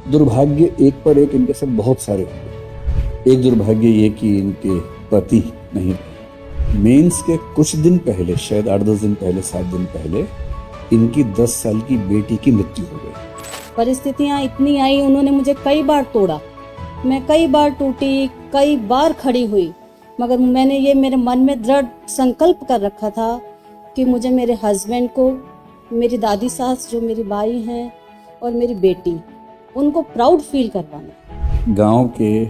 दुर्भाग्य एक पर एक इनके साथ बहुत सारे हुए। एक दुर्भाग्य ये कि इनके पति नहीं रहे। मेंस के कुछ दिन पहले, शायद 8-10 दिन पहले, 7 दिन पहले, इनकी 10 साल की बेटी की मृत्यु हो गई। परिस्थितियां इतनी आई, उन्होंने मुझे कई बार तोड़ा, मैं कई बार टूटी, कई बार खड़ी हुई, मगर मैंने ये मेरे मन में दृढ़ संकल्प कर रखा था कि मुझे मेरे हस्बैंड को, मेरी दादी सास जो मेरी बाई हैं और मेरी बेटी, उनको प्राउड फील करवाना। गांव के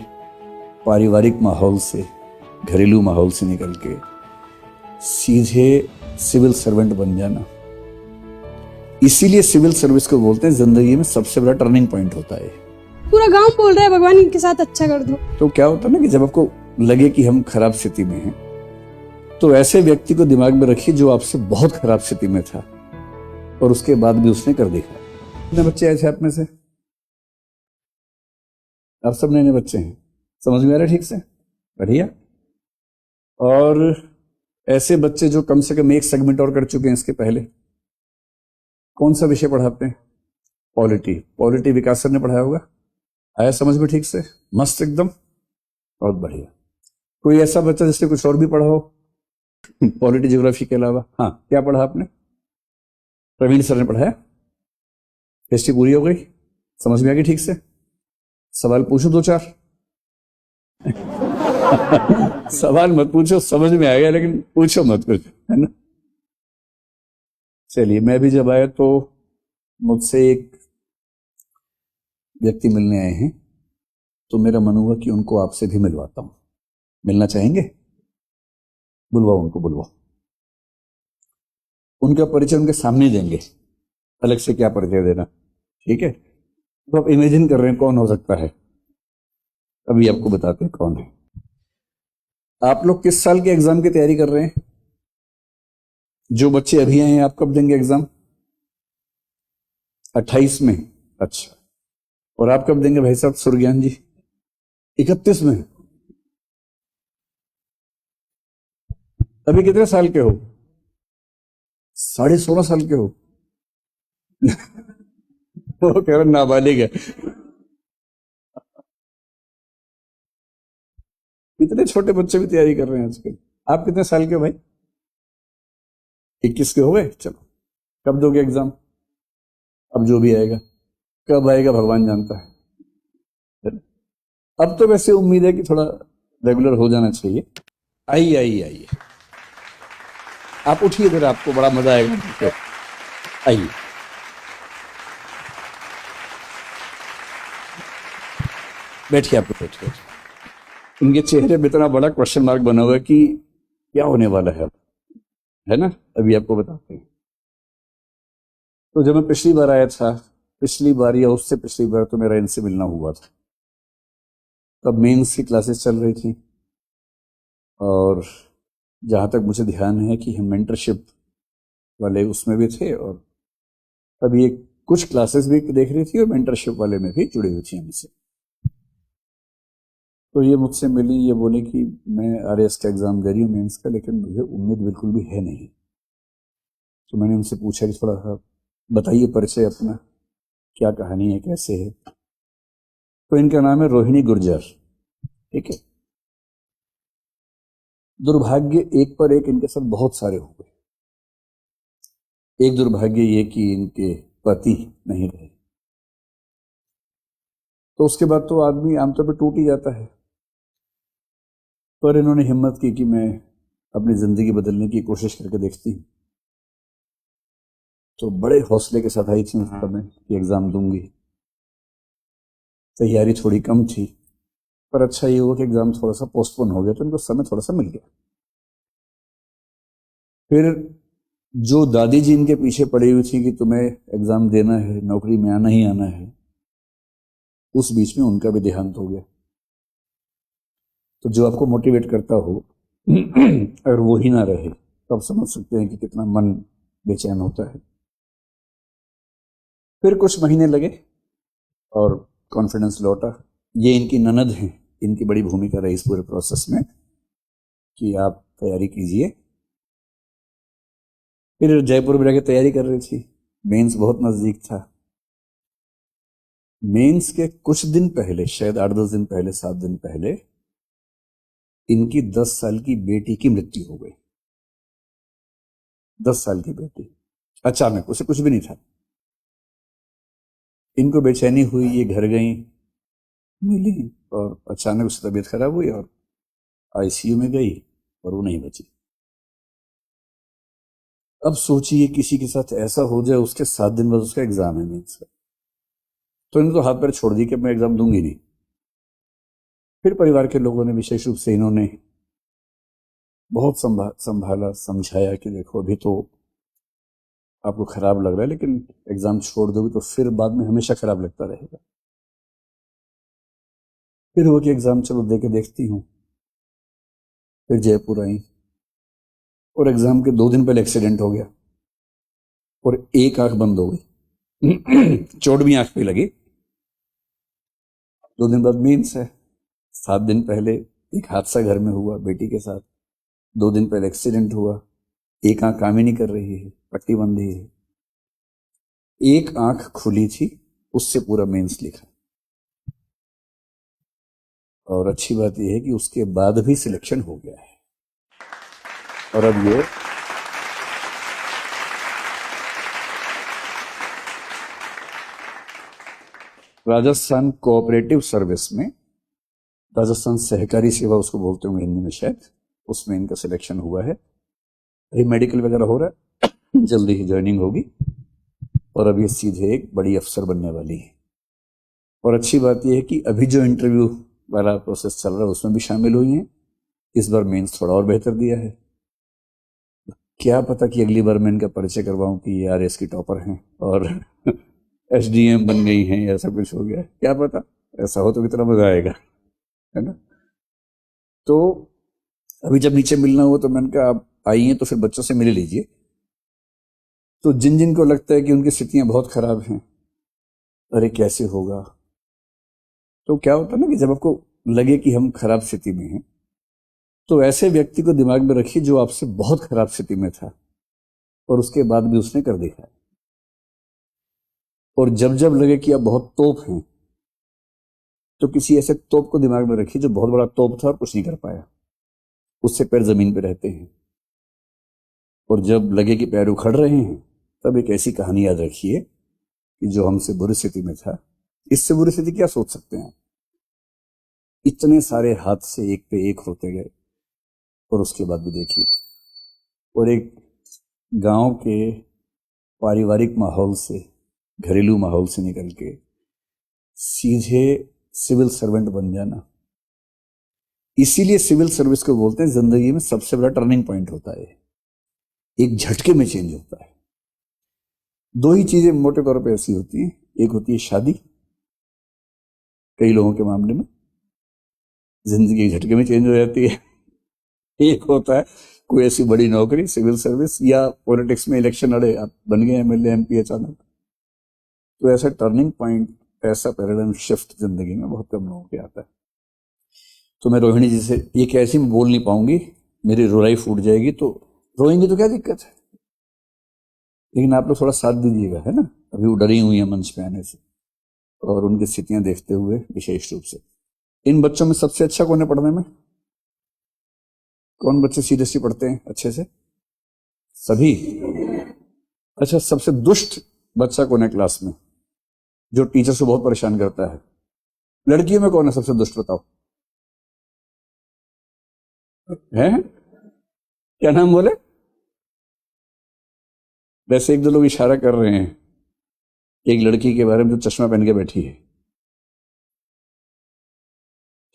पारिवारिक माहौल से, घरेलू माहौल से निकल के सीधे सिविल सर्वेंट बन जाना, इसीलिए सिविल सर्विस को बोलते हैं जिंदगी में सबसे बड़ा टर्निंग पॉइंट होता है। पूरा गांव बोल रहा है भगवान इनके साथ अच्छा कर दो। तो क्या होता है ना कि जब आपको लगे कि हम खराब स्थिति में हैं, तो ऐसे व्यक्ति को दिमाग में रखिए जो आपसे बहुत खराब स्थिति में था और उसके बाद भी उसने कर दिखाया। कितने बच्चे आए थे आप में से? आप सब नए नए बच्चे हैं, समझ में आ रहा है ठीक से? बढ़िया। और ऐसे बच्चे जो कम से कम एक सेगमेंट और कर चुके हैं इसके पहले, कौन सा विषय पढ़ाते हैं? पॉलिटी विकास सर ने पढ़ाया होगा। आया समझ में ठीक से? मस्त एकदम, बहुत बढ़िया। कोई ऐसा बच्चा जिसने कुछ और भी पढ़ा हो पॉलिटी ज्योग्राफी के अलावा? हाँ, क्या पढ़ा आपने? प्रवीण सर ने पढ़ाया। हिस्ट्री पूरी हो गई, समझ में आ गई ठीक से? सवाल पूछो 2-4 सवाल मत पूछो, समझ में आ गया, लेकिन पूछो मत कुछ, है ना? चलिए, मैं भी जब आया तो मुझसे एक व्यक्ति मिलने आए हैं, तो मेरा मन हुआ कि उनको आपसे भी मिलवाता हूं। मिलना चाहेंगे? बुलवाओ उनको, बुलवाओ। उनका परिचय उनके सामने देंगे, अलग से क्या परिचय देना, ठीक है? तो आप इमेजिन कर रहे हैं कौन हो सकता है, अभी आपको बताते हैं कौन है। आप लोग किस साल के एग्जाम की तैयारी कर रहे हैं? जो बच्चे अभी आए हैं, आप कब देंगे एग्जाम? 28 में? अच्छा। और आप कब देंगे भाई साहब सुरज्ञान जी? 31 में? अभी कितने साल के हो? 16.5 साल के हो वो कह रहा नाबालिग है। इतने छोटे बच्चे भी तैयारी कर रहे हैं आजकल। आप कितने साल के हो भाई? 21 के हो गए? चलो, कब दोगे एग्जाम? अब जो भी आएगा, कब आएगा भगवान जानता है। अब तो वैसे उम्मीद है कि थोड़ा रेगुलर हो जाना चाहिए। आइए आइए आइए, आप उठिए इधर, आपको बड़ा मजा आएगा। आइए, बैठिए, आपको बैठिए। इनके चेहरे में इतना बड़ा क्वेश्चन मार्क बना हुआ है कि क्या होने वाला है अब, है ना? अभी आपको बताते हैं। तो जब मैं पिछली बार आया था, पिछली बार या उससे पिछली बार, तो मेरा इनसे मिलना हुआ था। तब मेंस की क्लासेस चल रही थी, और जहाँ तक मुझे ध्यान है कि हम मेंटरशिप वाले उसमें भी थे, और तब ये कुछ क्लासेस भी देख रही थी और मेंटरशिप वाले में भी जुड़ी हुई थी हमसे। तो ये मुझसे मिली, ये बोली कि मैं आरएएस का एग्जाम दे रही हूँ मेंस का, लेकिन मुझे उम्मीद बिल्कुल भी है नहीं। तो मैंने उनसे पूछा कि थोड़ा सा बताइए परिचय अपना, क्या कहानी है, कैसे है? तो इनका नाम है रोहिणी गुर्जर, ठीक है? दुर्भाग्य एक पर एक इनके साथ बहुत सारे हो गए। एक दुर्भाग्य ये कि इनके पति नहीं रहे। तो उसके बाद तो आदमी आमतौर पर टूट ही जाता है, पर इन्होंने हिम्मत की कि मैं अपनी जिंदगी बदलने की कोशिश करके देखती हूँ। तो बड़े हौसले के साथ आई थी उस समय कि एग्जाम दूंगी। तैयारी थोड़ी कम थी, पर अच्छा ये हुआ कि एग्जाम थोड़ा सा पोस्टपोन हो गया, तो इनको समय थोड़ा सा मिल गया। फिर जो दादी जी इनके पीछे पड़ी हुई थी कि तुम्हें एग्जाम देना है, नौकरी में आना ही आना है, उस बीच में उनका भी देहांत हो गया। तो जो आपको मोटिवेट करता हो अगर वो ही ना रहे, तो आप समझ सकते हैं कि कितना मन बेचैन होता है। फिर कुछ महीने लगे और कॉन्फिडेंस लौटा। ये इनकी ननद हैं, इनकी बड़ी भूमिका रही इस पूरे प्रोसेस में कि आप तैयारी कीजिए। फिर जयपुर में रह तैयारी कर रही थी, मेंस बहुत नजदीक था। मेंस के कुछ दिन पहले, शायद 8-10 दिन पहले, 7 दिन पहले, इनकी 10 साल की बेटी की मृत्यु हो गई। 10 साल की बेटी, अचानक, उसे कुछ भी नहीं था। इनको बेचैनी हुई, ये घर गई, मिली, और अचानक उसकी तबीयत खराब हुई और आईसीयू में गई और वो नहीं बची। अब सोचिए किसी के साथ ऐसा हो जाए, उसके 7 दिन बाद उसका एग्जाम है मेंस का, तो इन्होंने तो हाथ पैर छोड़ दी कि मैं एग्जाम दूंगी नहीं। फिर परिवार के लोगों ने, विशेष रूप से इन्होंने बहुत संभाला, समझाया कि देखो अभी तो आपको खराब लग रहा है, लेकिन एग्जाम छोड़ दोगे तो फिर बाद में हमेशा खराब लगता रहेगा। फिर वो कि एग्जाम चलो दे के देखती हूँ। फिर जयपुर आई और एग्जाम के 2 दिन पहले एक्सीडेंट हो गया और एक आंख बंद हो गई। चोट भी आंख पे लगी। 2 दिन बाद मेंस है। 7 दिन पहले एक हादसा घर में हुआ बेटी के साथ। 2 दिन पहले एक्सीडेंट हुआ। एक आंख काम ही नहीं कर रही है, पट्टी बंधी है। एक आंख खुली थी, उससे पूरा मेंस लिखा। और अच्छी बात यह है कि उसके बाद भी सिलेक्शन हो गया है। और अब ये राजस्थान कोऑपरेटिव सर्विस में, राजस्थान सहकारी सेवा उसको बोलते होंगे हिंदी में शायद, उसमें इनका सिलेक्शन हुआ है। अभी मेडिकल वगैरह हो रहा है, जल्दी ही ज्वाइनिंग होगी और अभी सीधे एक बड़ी अफसर बनने वाली है। और अच्छी बात यह है कि अभी जो इंटरव्यू वाला प्रोसेस चल रहा है उसमें भी शामिल हुई हैं। इस बार मेंस थोड़ा और बेहतर दिया है। क्या पता कि अगली बार मैं इनका परिचय करवाऊं कि ये आरएस की टॉपर हैं और एसडीएम बन गई हैं, ऐसा कुछ हो गया, क्या पता। ऐसा हो तो कितना मजा आएगा, है ना। तो अभी जब नीचे मिलना हुआ तो मैंने कहा आप आई हैं तो फिर बच्चों से मिल लीजिए। तो जिन जिन को लगता है कि उनकी स्थितियां बहुत खराब हैं, अरे कैसे होगा, तो क्या होता है ना कि जब आपको लगे कि हम खराब स्थिति में हैं, तो ऐसे व्यक्ति को दिमाग में रखिए जो आपसे बहुत खराब स्थिति में था और उसके बाद भी उसने कर दिखाया। और जब जब लगे कि आप बहुत तोप हैं, तो किसी ऐसे तोप को दिमाग में रखिए जो बहुत बड़ा तोप था और कुछ नहीं कर पाया, उससे पैर जमीन पे रहते हैं। और जब लगे कि पैर उखड़ रहे हैं, तब एक ऐसी कहानी याद रखिए कि जो हमसे बुरी स्थिति में था, इससे बुरी स्थिति क्या सोच सकते हैं। इतने सारे हादसे एक पे एक होते गए और उसके बाद भी देखिए, और एक गांव के पारिवारिक माहौल से, घरेलू माहौल से निकल के सीधे सिविल सर्वेंट बन जाना। इसीलिए सिविल सर्विस को बोलते हैं जिंदगी में सबसे बड़ा टर्निंग पॉइंट होता है, एक झटके में चेंज होता है। 2 ही चीजें मोटे तौर पे ऐसी होती हैं, एक होती है शादी, कई लोगों के मामले में जिंदगी एक झटके में चेंज हो जाती है। एक होता है कोई ऐसी बड़ी नौकरी, सिविल सर्विस, या पॉलिटिक्स में इलेक्शन लड़े, आप बन गए एमएलए एमपी अचानक। तो ऐसा टर्निंग पॉइंट, ऐसा पैराडाइम शिफ्ट जिंदगी में बहुत कम लोगों के आता है। तो मैं रोहिणी जी से ये कैसी मैं बोल नहीं पाऊंगी, मेरी रोराई फूट जाएगी, तो रोएंगी तो क्या दिक्कत है, लेकिन आप लोग थोड़ा साथ दीजिएगा, है ना। अभी वो डरी हुई है मंच पे आने से, और उनकी स्थितियां देखते हुए विशेष रूप से। इन बच्चों में सबसे अच्छा कौन है पढ़ने में? कौन बच्चे सीरियसली पढ़ते हैं अच्छे से? सभी। अच्छा, सबसे दुष्ट बच्चा कौन है क्लास में, जो टीचर से बहुत परेशान करता है? लड़कियों में कौन है सबसे दुष्ट, बताओ? है? क्या नाम बोले? वैसे 1-2 लोग इशारा कर रहे हैं एक लड़की के बारे में जो चश्मा पहन के बैठी है।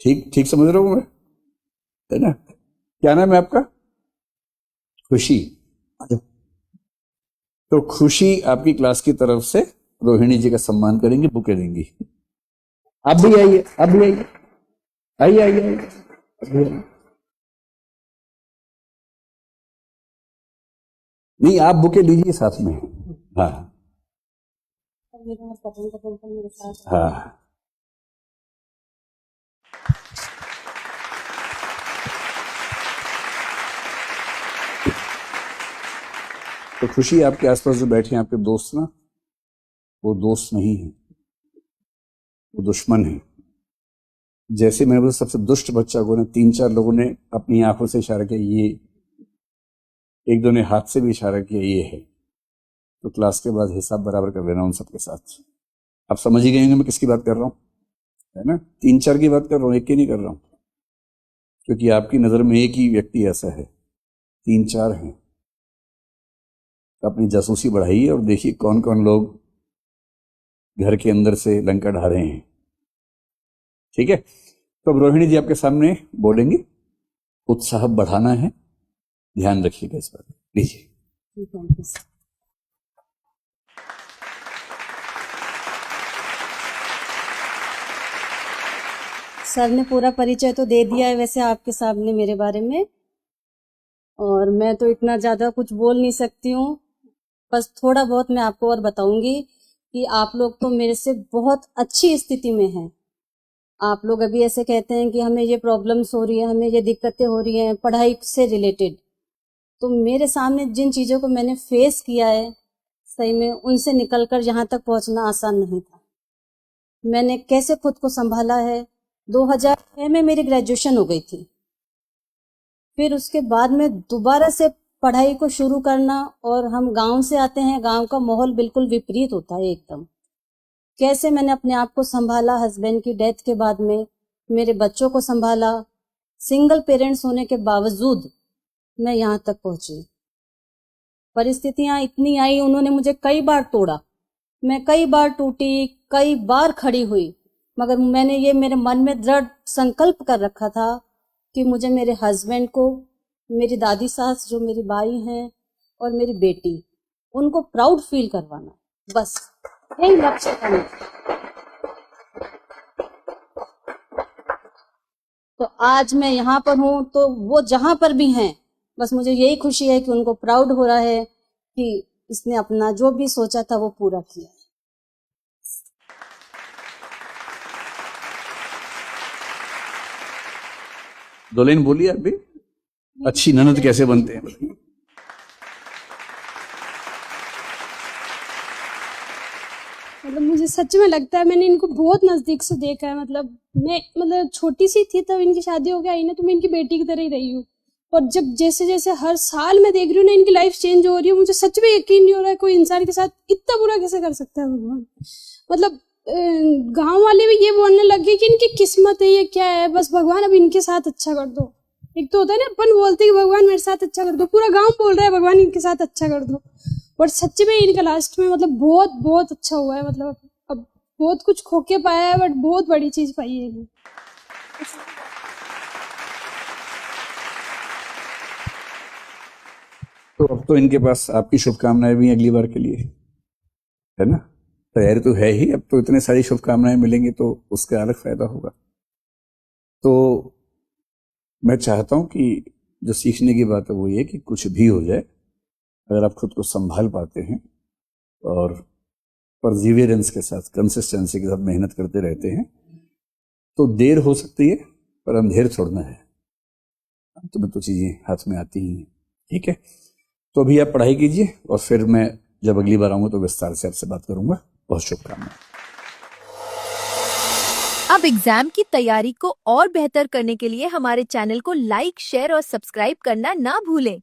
ठीक ठीक समझ रहा हूं मैं, है ना। क्या नाम है आपका? खुशी। तो खुशी आपकी क्लास की तरफ से रोहिणी जी का सम्मान करेंगे, बुके देंगी। आप भी आइए, आप भी आइए, आइए आइए आइए। नहीं, आप बुके लीजिए साथ में। हाँ हाँ। तो खुशी, आपके आसपास जो बैठे हैं आपके दोस्त ना, वो दोस्त नहीं है, वो दुश्मन है। जैसे मैंने बोला सबसे दुष्ट बच्चा को ना 3-4 लोगों ने अपनी आंखों से इशारा किया, ये एक दो ने हाथ से भी इशारा किया, ये है। तो क्लास के बाद हिसाब बराबर कर देना उन सबके साथ। आप समझ ही गए होंगे मैं किसकी बात कर रहा हूँ, है ना। 3-4 की बात कर रहा हूँ, एक की नहीं कर रहा हूँ, क्योंकि आपकी नजर में एक ही व्यक्ति ऐसा है, 3-4 हैं। अपनी जासूसी बढ़ाइए और देखिए कौन कौन लोग घर के अंदर से लंका ढा रहे हैं। ठीक है, तो अब रोहिणी जी आपके सामने बोलेंगे, उत्साह बढ़ाना है, ध्यान रखिएगा इस बात। लीजिए। सर ने पूरा परिचय तो दे दिया है वैसे आपके सामने मेरे बारे में, और मैं तो इतना ज्यादा कुछ बोल नहीं सकती हूँ। बस थोड़ा बहुत मैं आपको और बताऊंगी कि आप लोग तो मेरे से बहुत अच्छी स्थिति में हैं। आप लोग अभी ऐसे कहते हैं कि हमें ये प्रॉब्लम्स हो रही है, हमें ये दिक्कतें हो रही हैं पढ़ाई से रिलेटेड, तो मेरे सामने जिन चीज़ों को मैंने फेस किया है, सही में उनसे निकलकर यहाँ तक पहुँचना आसान नहीं था। मैंने कैसे खुद को संभाला है। 2006 में मेरी ग्रेजुएशन हो गई थी, फिर उसके बाद में दोबारा से पढ़ाई को शुरू करना, और हम गांव से आते हैं, गांव का माहौल बिल्कुल विपरीत होता है एकदम। कैसे मैंने अपने आप को संभाला, हस्बैंड की डेथ के बाद में मेरे बच्चों को संभाला, सिंगल पेरेंट्स होने के बावजूद मैं यहाँ तक पहुंची। परिस्थितियां इतनी आई, उन्होंने मुझे कई बार तोड़ा, मैं कई बार टूटी, कई बार खड़ी हुई, मगर मैंने ये मेरे मन में दृढ़ संकल्प कर रखा था कि मुझे मेरे हस्बैंड को, मेरी दादी सास जो मेरी बाई हैं और मेरी बेटी, उनको प्राउड फील करवाना, बस यही लक्ष्य था मेरा। तो आज मैं यहाँ पर हूँ, तो वो जहां पर भी हैं, बस मुझे यही खुशी है कि उनको प्राउड हो रहा है कि इसने अपना जो भी सोचा था वो पूरा किया। दोलेन बोलिए आप भी, अच्छी ननद कैसे बनते हैं बताइए। मतलब मुझे सच में लगता है मैंने इनको बहुत नजदीक से देखा है। मैं छोटी सी थी तब इनकी शादी हो गई आई ना, तो मैं इनकी बेटी की तरह ही रही हूँ। और जब जैसे जैसे हर साल मैं देख रही हूँ ना इनकी लाइफ चेंज हो रही है, मुझे सच में यकीन नहीं हो रहा है कोई इंसान के साथ इतना बुरा कैसे कर सकता है भगवान। मतलब गांव वाले भी ये बोलने लग गए कि इनकी किस्मत है, ये क्या है, बस भगवान अब इनके साथ अच्छा कर दो। एक तो होता है ना अपन बोलते कि भगवान मेरे साथ अच्छा कर दो, पूरा गांव बोल रहा है भगवान इनके साथ अच्छा कर दो, और सच में इनका लास्ट में मतलब बहुत बहुत अच्छा हुआ है। मतलब अब बहुत कुछ खो के पाया है, बट बहुत बड़ी चीज पाई है इन्हें। तो अब तो इनके पास आपकी शुभकामनाएं भी अगली बार के लिए, है ना। तैयारी तो है ही, अब तो इतने सारी शुभकामनाएं मिलेंगी तो उसका अलग फायदा होगा। तो मैं चाहता हूं कि जो सीखने की बात है वो ये कि कुछ भी हो जाए, अगर आप खुद को संभाल पाते हैं और परसिवियरेंस के साथ, कंसिस्टेंसी के साथ मेहनत करते रहते हैं, तो देर हो सकती है पर अंधेर छोड़ना है। तुम्हें तो चीजें हाथ में आती ही हैं। ठीक है, तो अभी आप पढ़ाई कीजिए और फिर मैं जब अगली बार आऊंगा तो विस्तार से आपसे बात करूंगा। बहुत शुभकामनाएं। अब एग्जाम की तैयारी को और बेहतर करने के लिए हमारे चैनल को लाइक, शेयर और सब्सक्राइब करना ना भूलें।